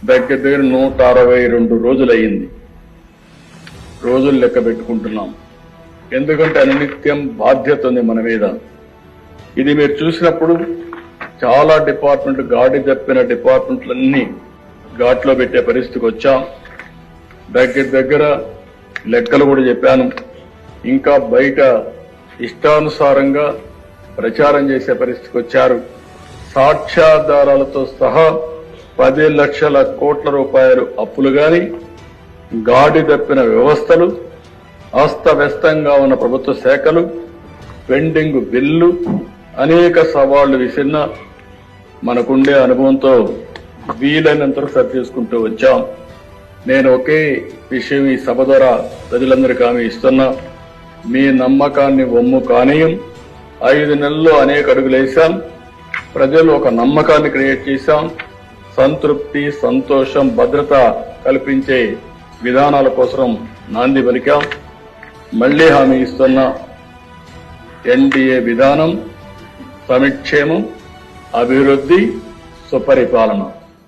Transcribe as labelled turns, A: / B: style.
A: దగ్గర 162 రోజులయ్యింది. రోజులు లెక్క పెట్టుకుంటున్నాం. ఎందుకంటే అనునిత్యం బాధ్యత ఉంది మన మీద. ఇది మీరు చూసినప్పుడు చాలా డిపార్ట్మెంట్ గాడి తప్పిన డిపార్ట్మెంట్లన్నీ ఘాట్లో పెట్టే పరిస్థితికి వచ్చాం. దగ్గర లెక్కలు కూడా చెప్పాను. ఇంకా బయట ఇష్టానుసారంగా ప్రచారం చేసే పరిస్థితికి వచ్చారు. సాక్ష్యాధారాలతో సహా 10 లక్షల కోట్ల రూపాయలు అప్పులు గాని, గాడి తప్పిన వ్యవస్థలు, అస్తవ్యస్తంగా ఉన్న ప్రభుత్వ శాఖలు, పెండింగ్ బిల్లు, అనేక సవాళ్లు విసిరిన మనకుండే అనుభవంతో వీలైనంత సరి చేసుకుంటూ వచ్చాం. నేను ఒకే విషయం ఈ సభ ద్వారా ప్రజలందరికీ హామీ ఇస్తున్నా. మీ నమ్మకాన్ని వమ్ము కానీయం. 5 నెలల్లో అనేక అడుగులేశాం. ప్రజలు ఒక నమ్మకాన్ని క్రియేట్ చేశాం. సంతృప్తి, సంతోషం, భద్రత కల్పించే విధానాల కోసం నాంది పలికాం. మళ్లీ హామీ ఇస్తున్నా, ఎన్డీఏ విధానం సంక్షేమం, అభివృద్ధి, సుపరిపాలన.